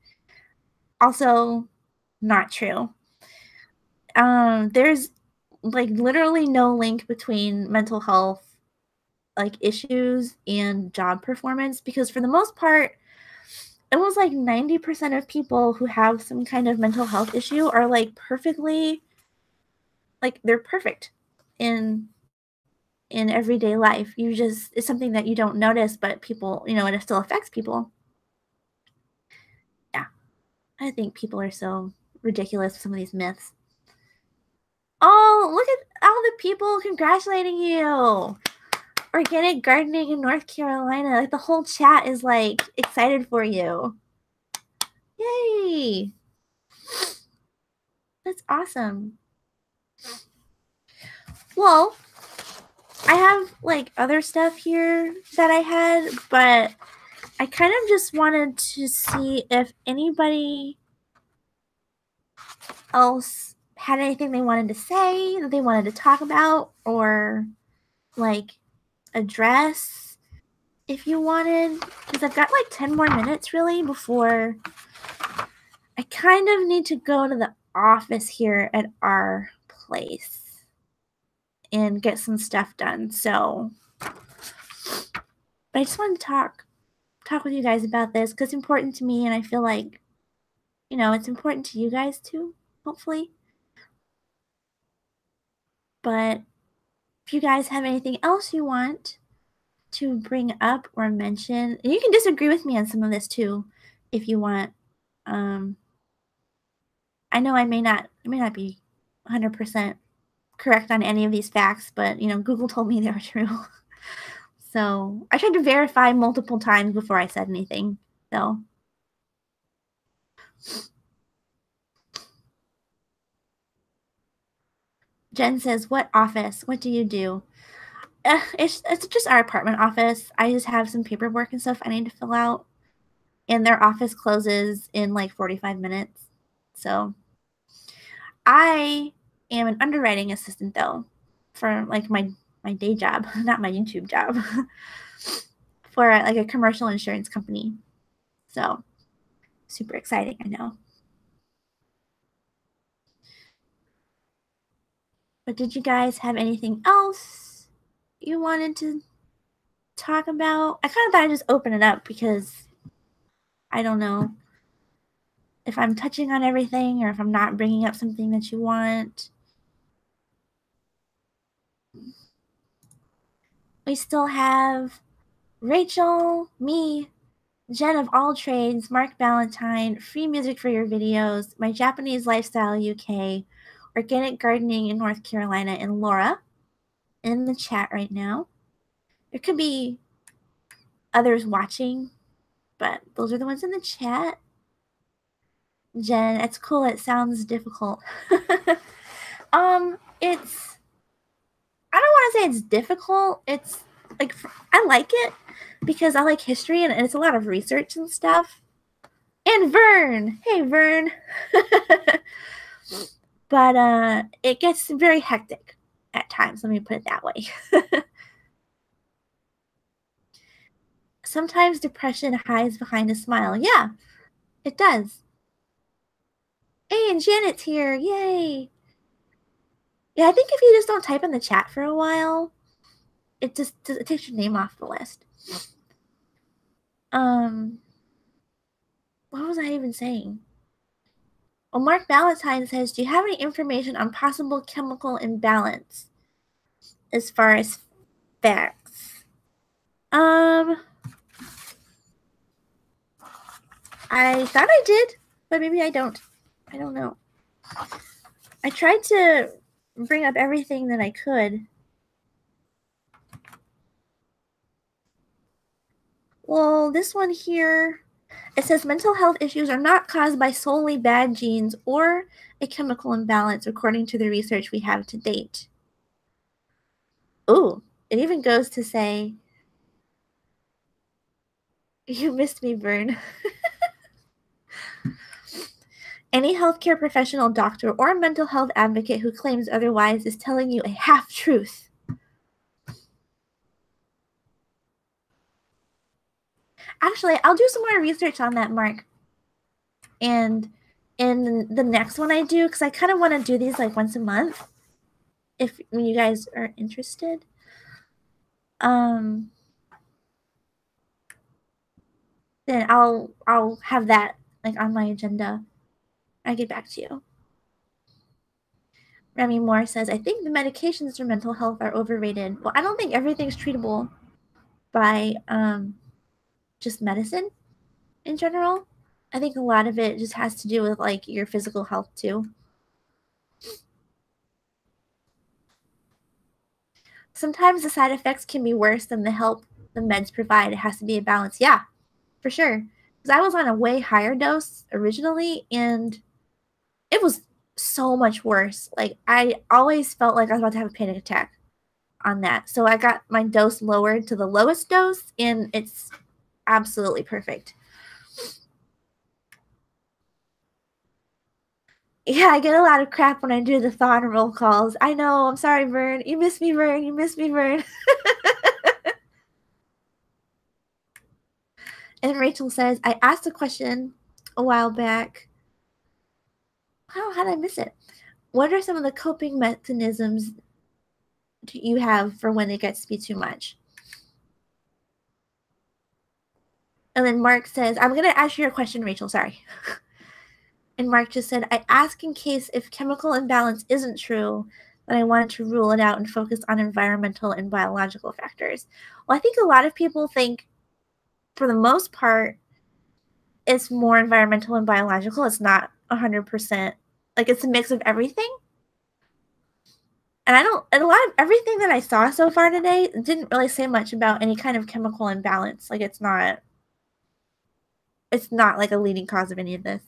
Also, not true. There's like literally no link between mental health like issues and job performance, because for the most part, it was like 90% of people who have some kind of mental health issue are like perfectly, like they're perfect in everyday life. You just, it's something that you don't notice, but people, you know, and it still affects people. Yeah. I think people are so ridiculous with some of these myths. Oh, look at all the people congratulating you. Organic gardening in North Carolina. Like the whole chat is like excited for you. Yay. That's awesome. Well, I have like other stuff here that I had, but I kind of just wanted to see if anybody else had anything they wanted to say, that they wanted to talk about, or like address if you wanted, because I've got like 10 more minutes really before I kind of need to go to the office here at our place and get some stuff done. So, but I just wanted to talk with you guys about this because it's important to me, and I feel like, you know, it's important to you guys too, hopefully. But if you guys have anything else you want to bring up or mention, and you can disagree with me on some of this too, if you want. I know I may not be 100% correct on any of these facts, but you know, Google told me they were true. So I tried to verify multiple times before I said anything. So Jen says, "What office? What do you do?" It's just our apartment office. I just have some paperwork and stuff I need to fill out, and their office closes in like 45 minutes. So I am an underwriting assistant though, for like my day job, not my YouTube job, for like a commercial insurance company. So super exciting, I know. But did you guys have anything else you wanted to talk about? I kind of thought I'd just open it up because I don't know if I'm touching on everything or if I'm not bringing up something that you want. We still have Rachel, me, Jen of all trades, Mark Valentine, free music for your videos, my Japanese lifestyle UK, organic gardening in North Carolina, and Laura in the chat right now. There could be others watching, but those are the ones in the chat. Jen, it's cool. It sounds difficult. It's, I don't want to say it's difficult. It's like, I like it because I like history and it's a lot of research and stuff. And Vern, hey Vern. But it gets very hectic at times. Let me put it that way. Sometimes depression hides behind a smile. Yeah, it does. Hey, and Janet's here. Yay. Yeah, I think if you just don't type in the chat for a while, it takes your name off the list. What was I even saying? Well, Mark Valentine says, "Do you have any information on possible chemical imbalance as far as facts?" I thought I did, but maybe I don't. I don't know. I tried to bring up everything that I could. Well, this one here, it says mental health issues are not caused by solely bad genes or a chemical imbalance, according to the research we have to date. Ooh, it even goes to say, you missed me, Vern. Any healthcare professional, doctor, or mental health advocate who claims otherwise is telling you a half-truth. Actually, I'll do some more research on that, Mark. And in the next one I do, because I kind of want to do these like once a month. when you guys are interested. Then I'll have that like on my agenda. I'll get back to you. Remy Moore says, I think the medications for mental health are overrated. Well, I don't think everything's treatable by just medicine in general. I think a lot of it just has to do with like your physical health too. Sometimes the side effects can be worse than the help the meds provide. It has to be a balance. Yeah, for sure. Because I was on a way higher dose originally, and it was so much worse. Like, I always felt like I was about to have a panic attack on that. So I got my dose lowered to the lowest dose, and it's absolutely perfect. Yeah, I get a lot of crap when I do the thaw and roll calls. I know. I'm sorry, Vern. You miss me, Vern. You miss me, Vern. And Rachel says, I asked a question a while back. How did I miss it? What are some of the coping mechanisms you have for when it gets to be too much? And then Mark says, I'm going to ask you your question, Rachel. Sorry. And Mark just said, I ask in case if chemical imbalance isn't true, then I wanted to rule it out and focus on environmental and biological factors. Well, I think a lot of people think, for the most part, it's more environmental and biological. It's not 100%. Like, it's a mix of everything. And a lot of everything that I saw so far today didn't really say much about any kind of chemical imbalance. Like, it's not like a leading cause of any of this.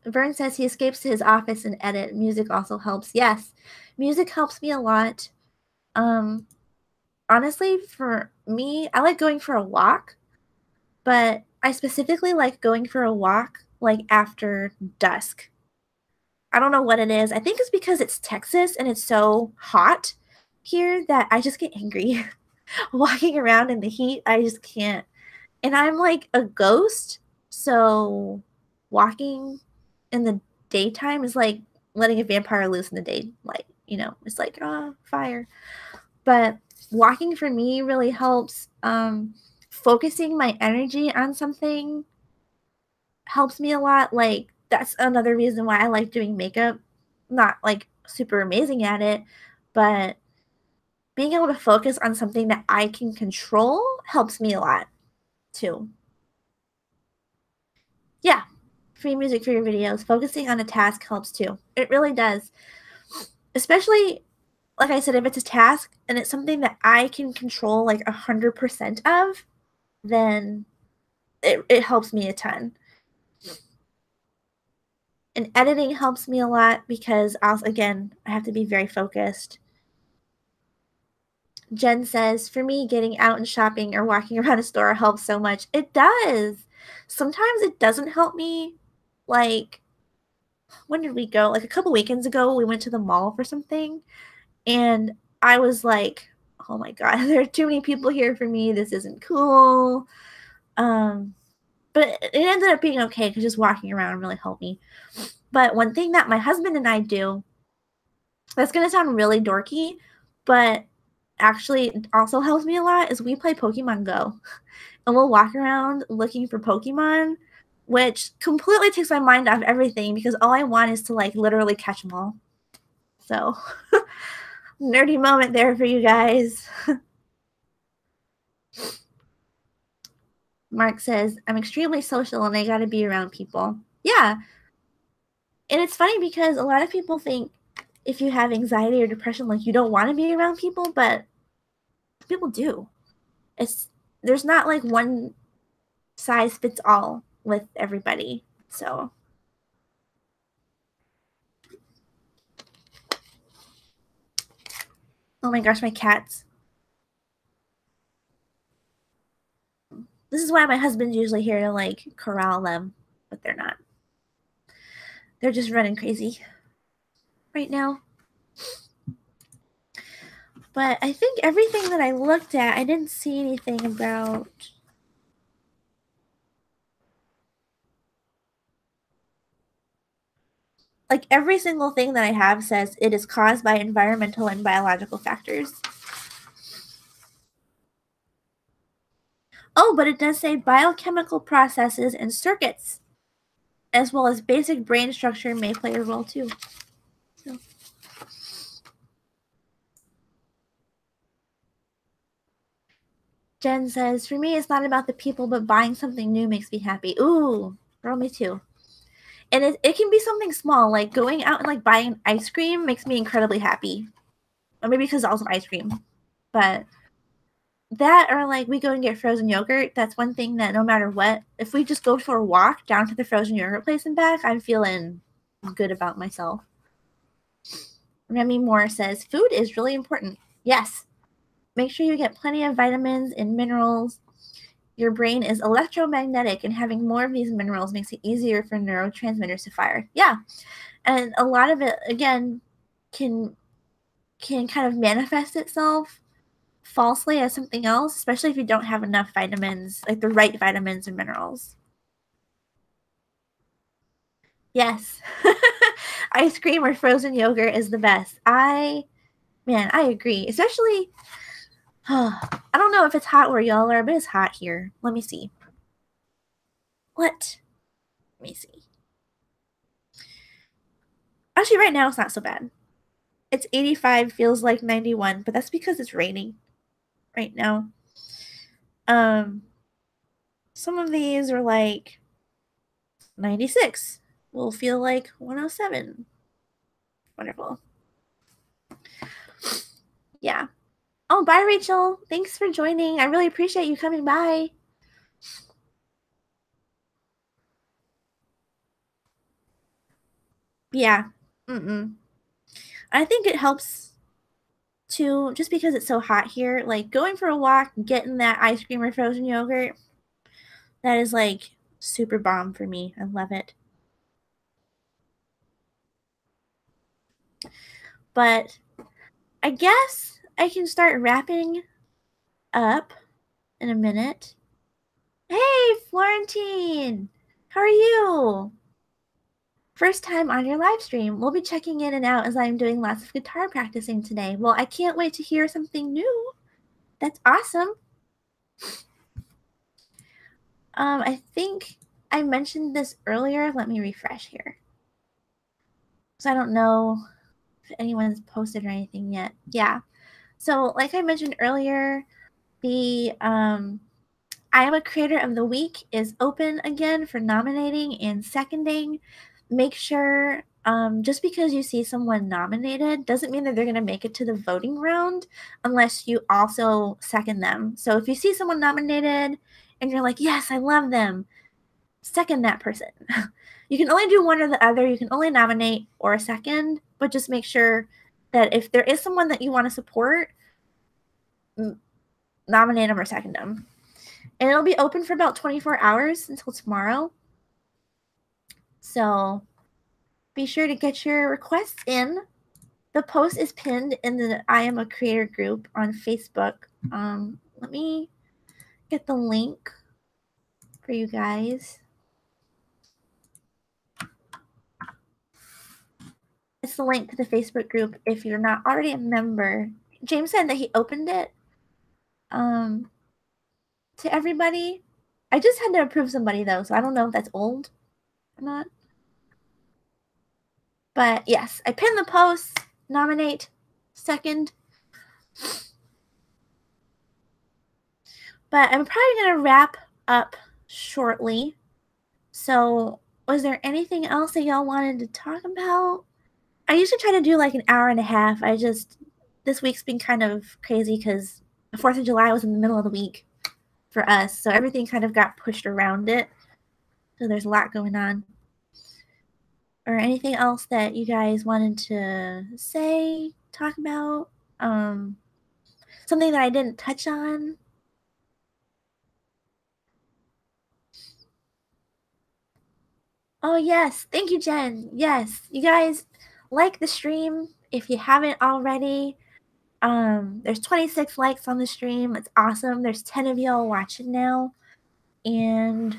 Vern says he escapes to his office and edit. Music also helps. Yes, music helps me a lot. Honestly, for me, I like going for a walk, but I specifically like going for a walk like after dusk. I don't know what it is. I think it's because it's Texas and it's so hot here that I just get angry. Walking around in the heat, I just can't. And I'm like a ghost, so walking in the daytime is like letting a vampire loose in the daylight. You know, it's like, fire. But walking for me really helps. Focusing my energy on something helps me a lot. Like, that's another reason why I like doing makeup. Not like super amazing at it, but being able to focus on something that I can control helps me a lot too. Yeah, free music for your videos. Focusing on a task helps too. It really does. Especially, like I said, if it's a task and it's something that I can control like 100% of, then it helps me a ton. And editing helps me a lot because, again, I have to be very focused. Jen says, for me, getting out and shopping or walking around a store helps so much. It does. Sometimes it doesn't help me. Like, when did we go? Like a couple weekends ago, we went to the mall for something. And I was like, oh my God, there are too many people here for me. This isn't cool. But it ended up being okay because just walking around really helped me. But one thing that my husband and I do, that's going to sound really dorky, but actually also helps me a lot, is we play Pokemon Go. And we'll walk around looking for Pokemon, which completely takes my mind off everything because all I want is to like literally catch them all. So, nerdy moment there for you guys. Mark says, I'm extremely social and I got to be around people. Yeah. And it's funny because a lot of people think if you have anxiety or depression, like you don't want to be around people, but people do. There's not like one size fits all with everybody. So, oh my gosh, my cats. This is why my husband's usually here to like corral them, but they're not. They're just running crazy right now. But I think everything that I looked at, I didn't see anything about. Like every single thing that I have says it is caused by environmental and biological factors. Oh, but it does say biochemical processes and circuits, as well as basic brain structure may play a role too. So. Jen says, for me, it's not about the people, but buying something new makes me happy. Ooh, girl, me too. And it can be something small, like going out and like buying ice cream makes me incredibly happy. Or maybe because it's also ice cream. But that, or like we go and get frozen yogurt, that's one thing that no matter what, if we just go for a walk down to the frozen yogurt place and back, I'm feeling good about myself. Remy Moore says, food is really important. Yes. Make sure you get plenty of vitamins and minerals. Your brain is electromagnetic, and having more of these minerals makes it easier for neurotransmitters to fire. Yeah. And a lot of it, again, can kind of manifest itself falsely as something else, especially if you don't have enough vitamins, like the right vitamins and minerals. Yes. Ice cream or frozen yogurt is the best. I agree. Especially, I don't know if it's hot where y'all are, but it's hot here. Let me see. Let me see. Actually, right now it's not so bad. It's 85, feels like 91, but that's because it's raining right now. Some of these are like 96. Will feel like 107. Wonderful. Yeah. Oh, bye, Rachel. Thanks for joining. I really appreciate you coming by. Yeah. I think it helps too, just because it's so hot here. Like going for a walk, getting that ice cream or frozen yogurt, that is like super bomb for me. I love it. But I guess I can start wrapping up in a minute. Hey, Florentine! How are you? First time on your live stream. We'll be checking in and out as I'm doing lots of guitar practicing today. Well, I can't wait to hear something new. That's awesome. I think I mentioned this earlier. Let me refresh here. So I don't know if anyone's posted or anything yet. Yeah. So like I mentioned earlier, the I Am a Creator of the Week is open again for nominating and seconding. Make sure, just because you see someone nominated doesn't mean that they're going to make it to the voting round unless you also second them. So if you see someone nominated and you're like, yes, I love them, second that person. You can only do one or the other. You can only nominate or a second, but just make sure that if there is someone that you want to support, nominate them or second them. And it'll be open for about 24 hours until tomorrow. So be sure to get your requests in. The post is pinned in the I Am a Creator group on Facebook. Let me get the link for you guys. It's the link to the Facebook group if you're not already a member. James said that he opened it to everybody. I just had to approve somebody though, so I don't know if that's old or not. But yes, I pinned the post, nominate, second. But I'm probably going to wrap up shortly. So, was there anything else that y'all wanted to talk about? I usually try to do like an hour and a half. This week's been kind of crazy because the 4th of July was in the middle of the week for us. So everything kind of got pushed around it. So there's a lot going on. Or anything else that you guys wanted to say, talk about? Something that I didn't touch on? Oh, yes. Thank you, Jen. Yes. You guys like the stream if you haven't already. There's 26 likes on the stream. It's awesome. There's 10 of y'all watching now. And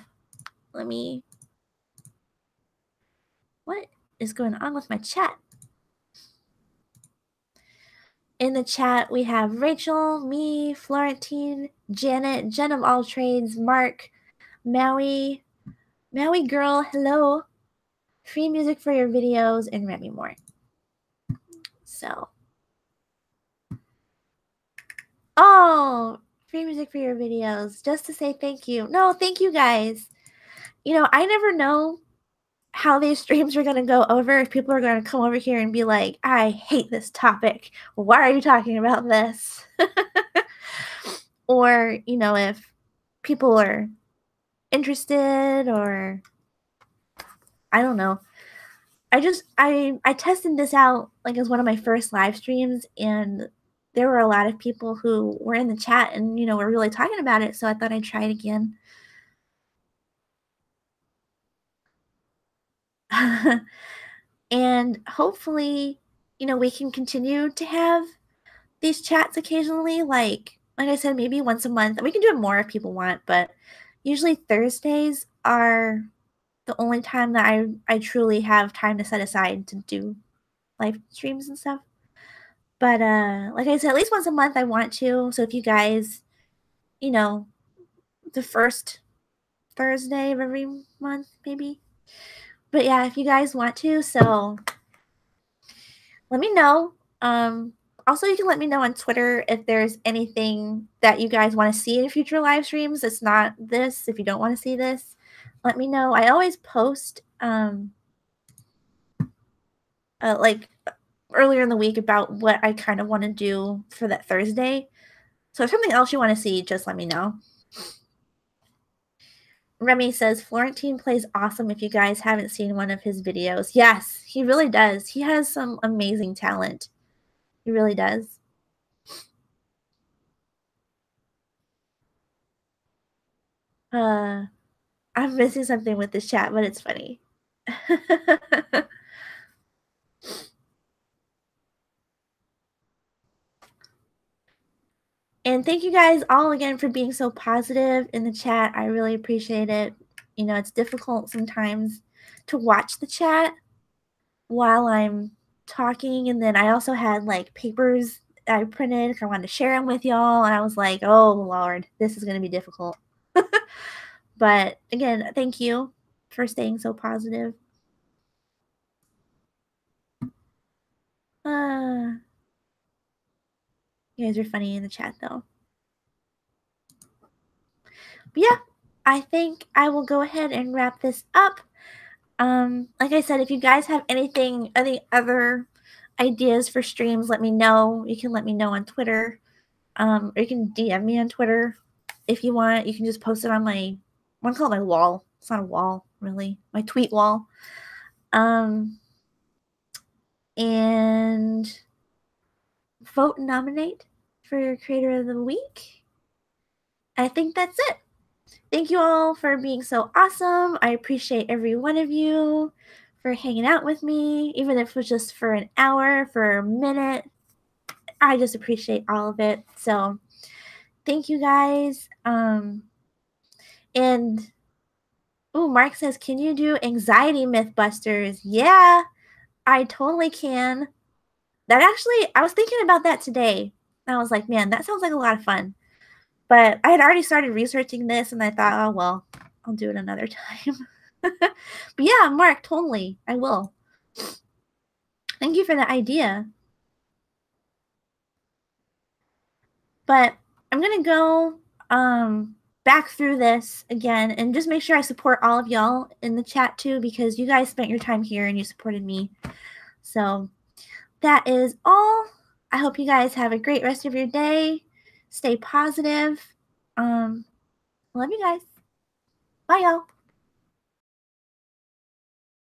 let me... What is going on with my chat? In the chat, we have Rachel, me, Florentine, Janet, Jen of all trades, Mark, Maui Girl, hello, free music for your videos, and many more. So, oh, free music for your videos, just to say thank you. No, thank you guys. You know, I never know how these streams are going to go over, if people are going to come over here and be like, I hate this topic. Why are you talking about this? Or, you know, if people are interested, or I don't know. I tested this out like as one of my first live streams, and there were a lot of people who were in the chat and, you know, were really talking about it, so I thought I'd try it again. And hopefully, you know, we can continue to have these chats occasionally, like I said, maybe once a month. We can do it more if people want, but usually Thursdays are the only time that I truly have time to set aside to do live streams and stuff. But like I said, at least once a month I want to. So if you guys, you know, the first Thursday of every month, maybe. But yeah, if you guys want to, so let me know. Also, you can let me know on Twitter if there's anything that you guys want to see in future live streams. It's not this. If you don't want to see this, let me know. I always post like earlier in the week about what I kind of want to do for that Thursday. So if something else you want to see, just let me know. Remy says, Florentine plays awesome if you guys haven't seen one of his videos. Yes, he really does. He has some amazing talent. He really does. I'm missing something with this chat, but it's funny. And thank you guys all again for being so positive in the chat. I really appreciate it. You know, it's difficult sometimes to watch the chat while I'm talking. And then I also had like papers I printed. I wanted to share them with y'all. And I was like, oh, Lord, this is going to be difficult. But again, thank you for staying so positive. You guys are funny in the chat, though. But yeah, I think I will go ahead and wrap this up. Like I said, if you guys have any other ideas for streams, let me know. You can let me know on Twitter. Or you can DM me on Twitter if you want. You can just post it on my, I want to call it my wall. It's not a wall, really. My tweet wall. And vote and nominate for your creator of the week. I think that's it. Thank you all for being so awesome. I appreciate every one of you for hanging out with me, even if it was just for an hour, for a minute. I just appreciate all of it. So thank you guys. And Mark says, can you do anxiety Mythbusters? Yeah, I totally can. That actually, I was thinking about that today. I was like, man, that sounds like a lot of fun. But I had already started researching this, and I thought, oh, well, I'll do it another time. But yeah, Mark, totally. I will. Thank you for the idea. But I'm going to go back through this again and just make sure I support all of y'all in the chat too, because you guys spent your time here and you supported me. So that is all. I hope you guys have a great rest of your day. Stay positive. Love you guys. Bye, y'all.